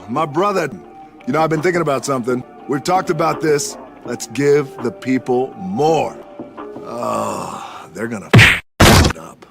My brother, I've been thinking about something. We've talked about this. Let's give the people more. Oh, they're gonna f it up.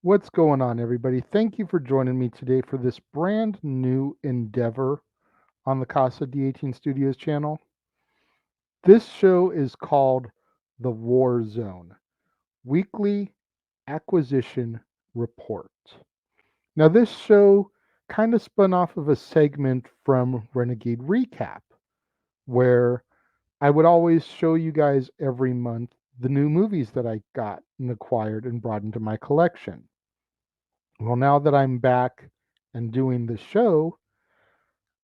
What's going on, everybody? Thank you for joining me today for this brand new endeavor on the Casa D18 Studios channel. This show is called The War Zone Weekly Acquisition Report. Now, this show kind of spun off of a segment from Renegade Recap, where I would always show you guys every month the new movies that I got and acquired and brought into my collection. Well, now that I'm back and doing the show,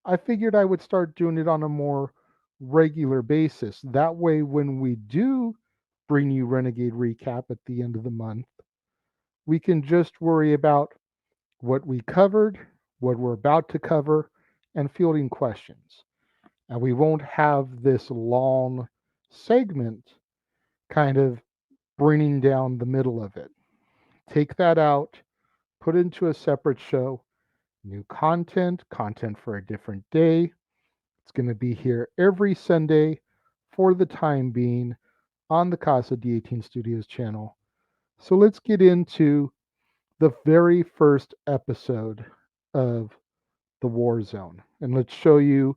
I figured I would start doing it on a more regular basis. That way, when we do bring you Renegade Recap at the end of the month, we can just worry about what we covered, what we're about to cover, and fielding questions. And we won't have this long segment kind of bringing down the middle of it. Take that out, put it into a separate show. New content for a different day. It's going to be here every Sunday for the time being on the Casa D18 Studios channel. So let's get into the very first episode of The War Zone. And let's show you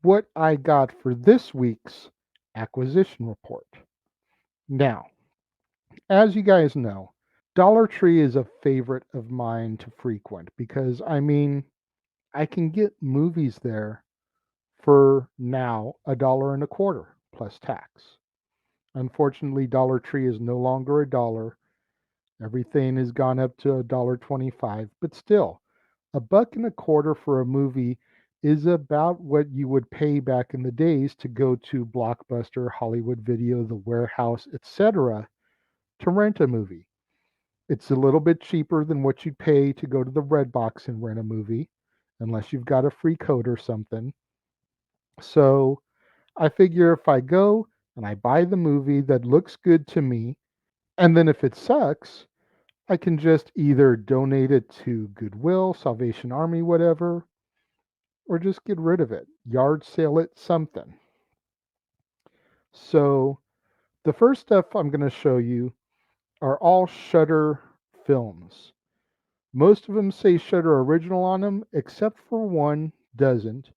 what I got for this week's acquisition report. Now, as you guys know, Dollar Tree is a favorite of mine to frequent because, I can get movies there for now $1.25 plus tax. Unfortunately, Dollar Tree is no longer a dollar. Everything has gone up to $1.25, but still, $1.25 for a movie is about what you would pay back in the days to go to Blockbuster, Hollywood Video, The Warehouse, etc. to rent a movie. It's a little bit cheaper than what you'd pay to go to the Redbox and rent a movie, unless you've got a free code or something. So I figure if I go and I buy the movie that looks good to me, and then if it sucks, I can just either donate it to Goodwill, Salvation Army, whatever, or just get rid of it, yard sale it, something. So the first stuff I'm going to show you are all Shudder films. Most of them say Shudder Original on them, except for one doesn't,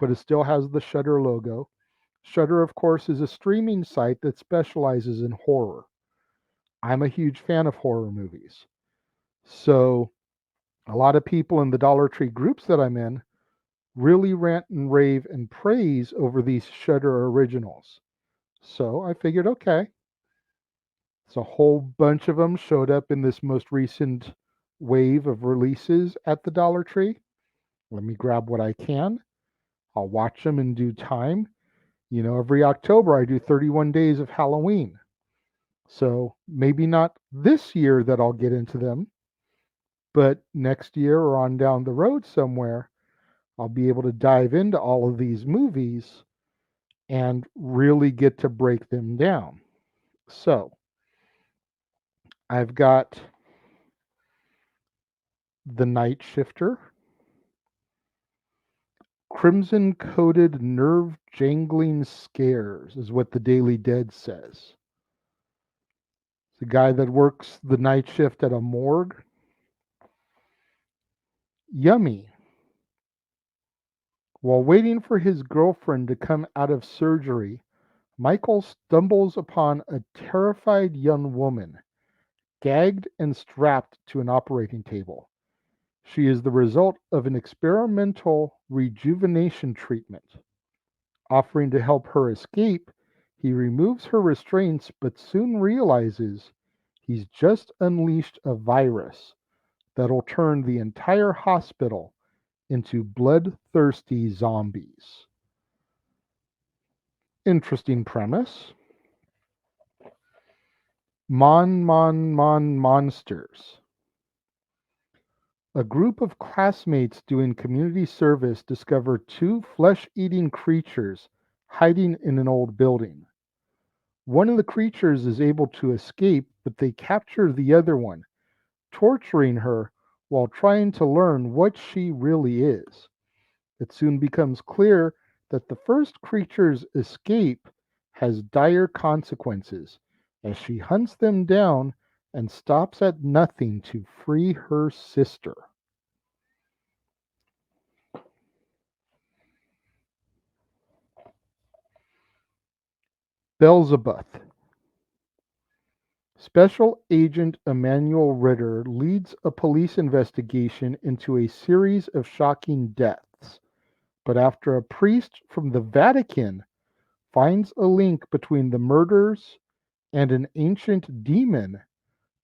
but it still has the Shudder logo. Shudder, of course, is a streaming site that specializes in horror. I'm a huge fan of horror movies. So a lot of people in the Dollar Tree groups that I'm in really rant and rave and praise over these Shudder originals. So I figured, okay. So a whole bunch of them showed up in this most recent wave of releases at the Dollar Tree. Let me grab what I can. I'll watch them in due time. You know, every October I do 31 days of Halloween. So maybe not this year that I'll get into them, but next year or on down the road somewhere, I'll be able to dive into all of these movies and really get to break them down. So I've got The Night Shifter, crimson coated nerve jangling scares, is what the Daily Dead says. It's a guy that works the night shift at a morgue. Yummy. While waiting for his girlfriend to come out of surgery, Michael stumbles upon a terrified young woman, gagged and strapped to an operating table. She is the result of an experimental rejuvenation treatment. Offering to help her escape, he removes her restraints but soon realizes he's just unleashed a virus that'll turn the entire hospital into bloodthirsty zombies. Interesting premise. Monsters. A group of classmates doing community service discover two flesh-eating creatures hiding in an old building. One of the creatures is able to escape, but they capture the other one, torturing her while trying to learn what she really is. It soon becomes clear that the first creature's escape has dire consequences as she hunts them down and stops at nothing to free her sister. Beelzebub. Special Agent Emmanuel Ritter leads a police investigation into a series of shocking deaths. But after a priest from the Vatican finds a link between the murders and an ancient demon,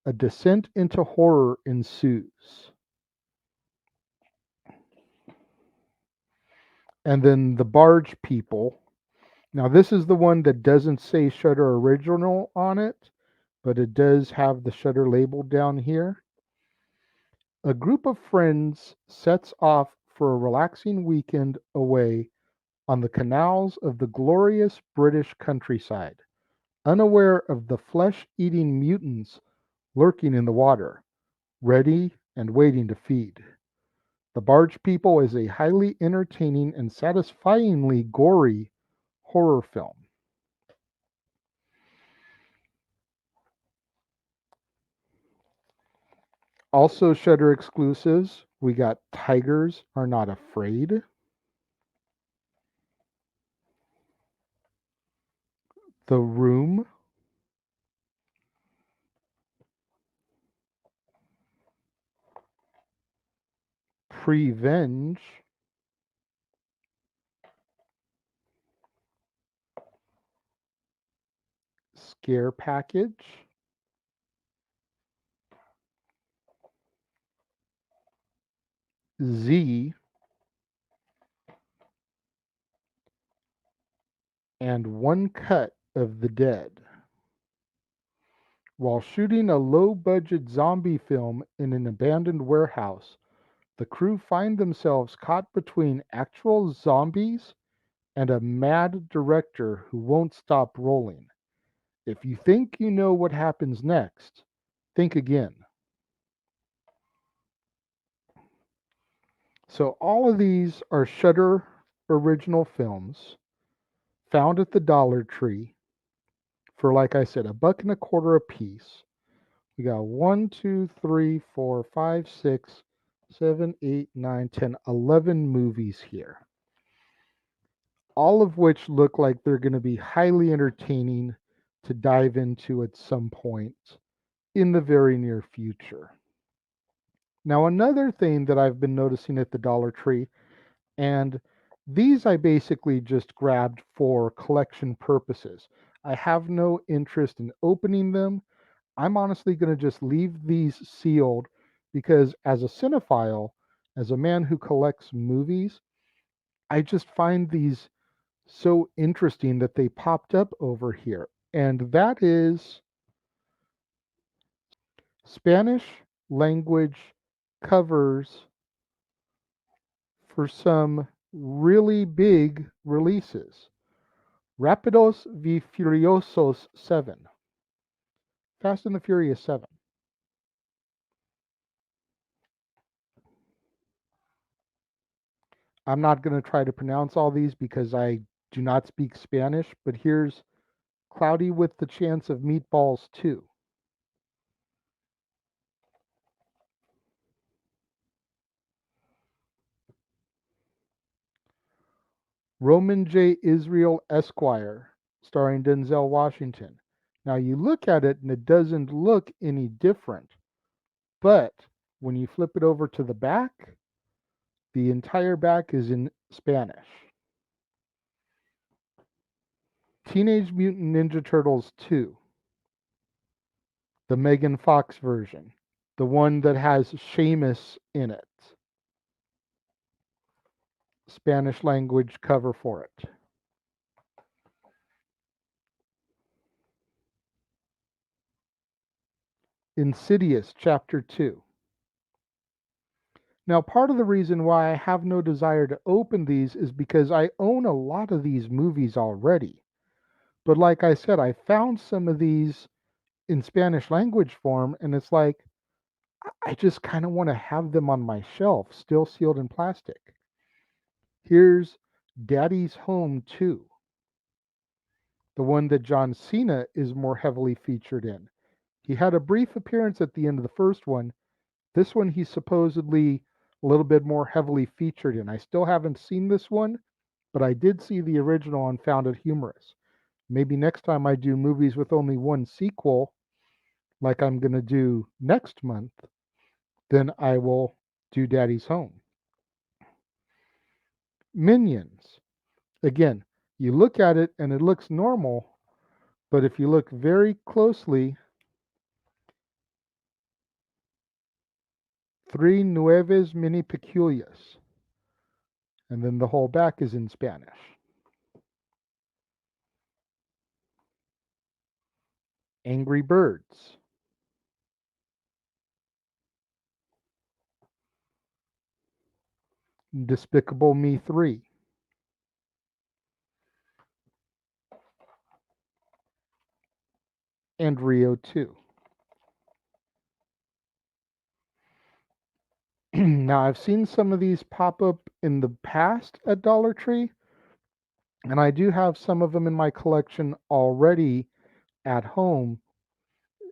a descent into horror ensues. And then The Barge People. Now, this is the one that doesn't say Shudder Original on it, but it does have the Shudder label down here. A group of friends sets off for a relaxing weekend away on the canals of the glorious British countryside, unaware of the flesh-eating mutants lurking in the water, ready and waiting to feed. The Barge People is a highly entertaining and satisfyingly gory horror film. Also Shudder exclusives, we got Tigers Are Not Afraid, The Room, Prevenge, Scare Package, Z, and One Cut of the Dead. While shooting a low-budget zombie film in an abandoned warehouse, the crew find themselves caught between actual zombies and a mad director who won't stop rolling. If you think you know what happens next, think again. So all of these are Shudder original films found at the Dollar Tree for, like I said, $1.25 a piece. We got 1, 2, 3, 4, 5, 6, 7, 8, 9, 10, 11 movies here. All of which look like they're going to be highly entertaining to dive into at some point in the very near future. Now, another thing that I've been noticing at the Dollar Tree, And these I basically just grabbed for collection purposes. I have no interest in opening them. I'm honestly going to just leave these sealed because, as a cinephile, as a man who collects movies, I just find these so interesting that they popped up over here. And that is Spanish language covers for some really big releases. Rápidos y Furiosos 7. Fast and the Furious 7. I'm not going to try to pronounce all these because I do not speak Spanish, but here's Cloudy with the Chance of Meatballs 2. Roman J. Israel Esquire, starring Denzel Washington. Now you look at it and it doesn't look any different, but when you flip it over to the back, the entire back is in Spanish. Teenage Mutant Ninja Turtles 2, the Megan Fox version, the one that has Seamus in it. Spanish language cover for it. Insidious Chapter 2. Now, part of the reason why I have no desire to open these is because I own a lot of these movies already. But like I said, I found some of these in Spanish language form, and it's like, I just kind of want to have them on my shelf, still sealed in plastic. Here's Daddy's Home 2, the one that John Cena is more heavily featured in. He had a brief appearance at the end of the first one. This one he's supposedly a little bit more heavily featured in. I still haven't seen this one, but I did see the original and found it humorous. Maybe next time I do movies with only one sequel, like I'm going to do next month, then I will do Daddy's Home. Minions. Again, you look at it and it looks normal, but if you look very closely, Three Nueves Mini Peculias. And then the whole back is in Spanish. Angry Birds. Despicable Me 3. And Rio 2. Now, I've seen some of these pop up in the past at Dollar Tree, and I do have some of them in my collection already at home,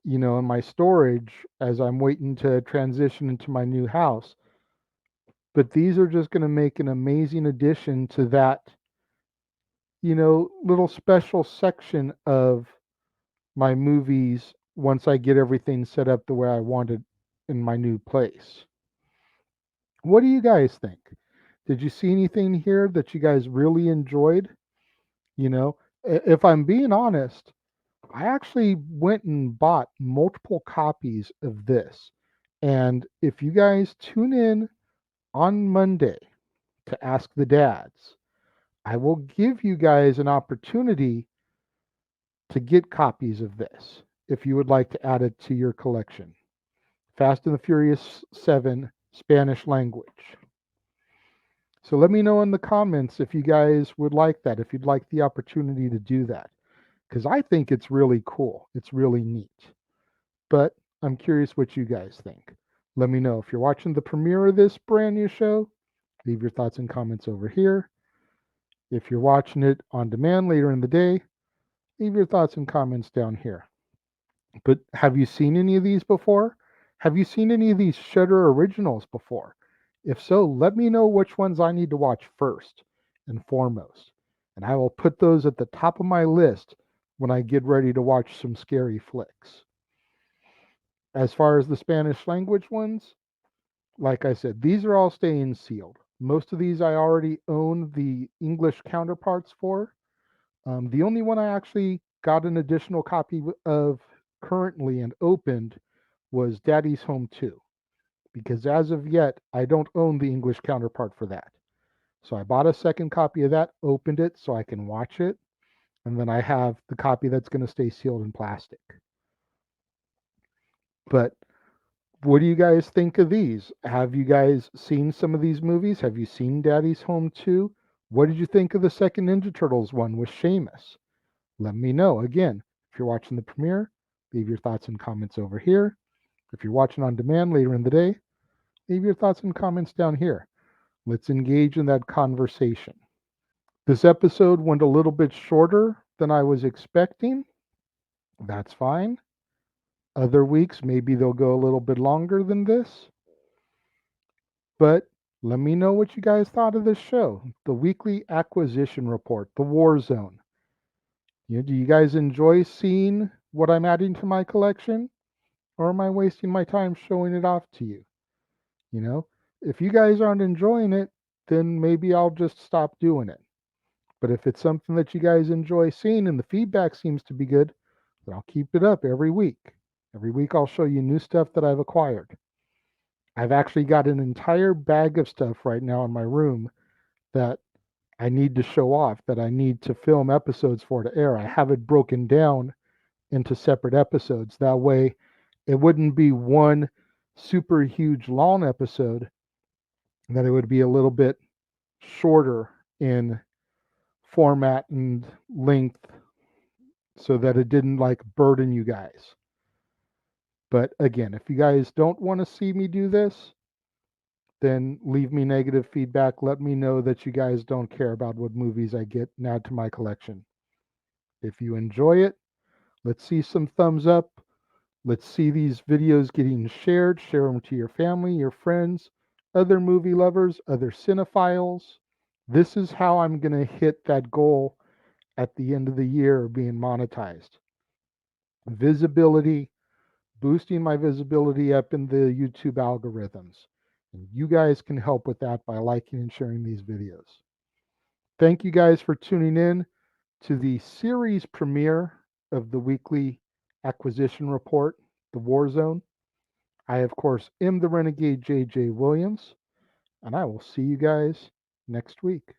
in my storage as I'm waiting to transition into my new house. But these are just going to make an amazing addition to that, little special section of my movies once I get everything set up the way I want it in my new place. What do you guys think? Did you see anything here that you guys really enjoyed? If I'm being honest, I actually went and bought multiple copies of this. And if you guys tune in on Monday to Ask the Dads, I will give you guys an opportunity to get copies of this if you would like to add it to your collection. Fast and the Furious 7 Spanish language. So let me know in the comments if you guys would like that, if you'd like the opportunity to do that, because I think it's really cool. It's really neat. But I'm curious what you guys think. Let me know. If you're watching the premiere of this brand new show, leave your thoughts and comments over here. If you're watching it on demand later in the day, leave your thoughts and comments down here. But have you seen any of these before? Have you seen any of these Shudder originals before? If so, let me know which ones I need to watch first and foremost. And I will put those at the top of my list when I get ready to watch some scary flicks. As far as the Spanish language ones, like I said, these are all staying sealed. Most of these I already own the English counterparts for. The only one I actually got an additional copy of currently and opened was Daddy's Home 2, because as of yet, I don't own the English counterpart for that. So I bought a second copy of that, opened it so I can watch it, and then I have the copy that's going to stay sealed in plastic. But what do you guys think of these? Have you guys seen some of these movies? Have you seen Daddy's Home 2? What did you think of the second Ninja Turtles one with Seamus? Let me know. Again, if you're watching the premiere, leave your thoughts and comments over here. If you're watching on demand later in the day, leave your thoughts and comments down here. Let's engage in that conversation. This episode went a little bit shorter than I was expecting. That's fine. Other weeks, maybe they'll go a little bit longer than this. But let me know what you guys thought of this show. The weekly acquisition report, the War Zone. Do you guys enjoy seeing what I'm adding to my collection? Or am I wasting my time showing it off to you? You know, if you guys aren't enjoying it, then maybe I'll just stop doing it. But if it's something that you guys enjoy seeing and the feedback seems to be good, then I'll keep it up every week. Every week I'll show you new stuff that I've acquired. I've actually got an entire bag of stuff right now in my room that I need to show off, that I need to film episodes for to air. I have it broken down into separate episodes. That way it wouldn't be one super huge long episode, that it would be a little bit shorter in format and length so that it didn't like burden you guys. But again, if you guys don't want to see me do this, then leave me negative feedback. Let me know that you guys don't care about what movies I get and add to my collection. If you enjoy it, let's see some thumbs up. Let's see these videos getting shared. Share them to your family, your friends, other movie lovers, other cinephiles. This is how I'm going to hit that goal at the end of the year of being monetized. Visibility, boosting my visibility up in the YouTube algorithms. And you guys can help with that by liking and sharing these videos. Thank you guys for tuning in to the series premiere of the weekly acquisition report, The War Zone. I, of course, am the Renegade JJ Williams, and I will see you guys next week.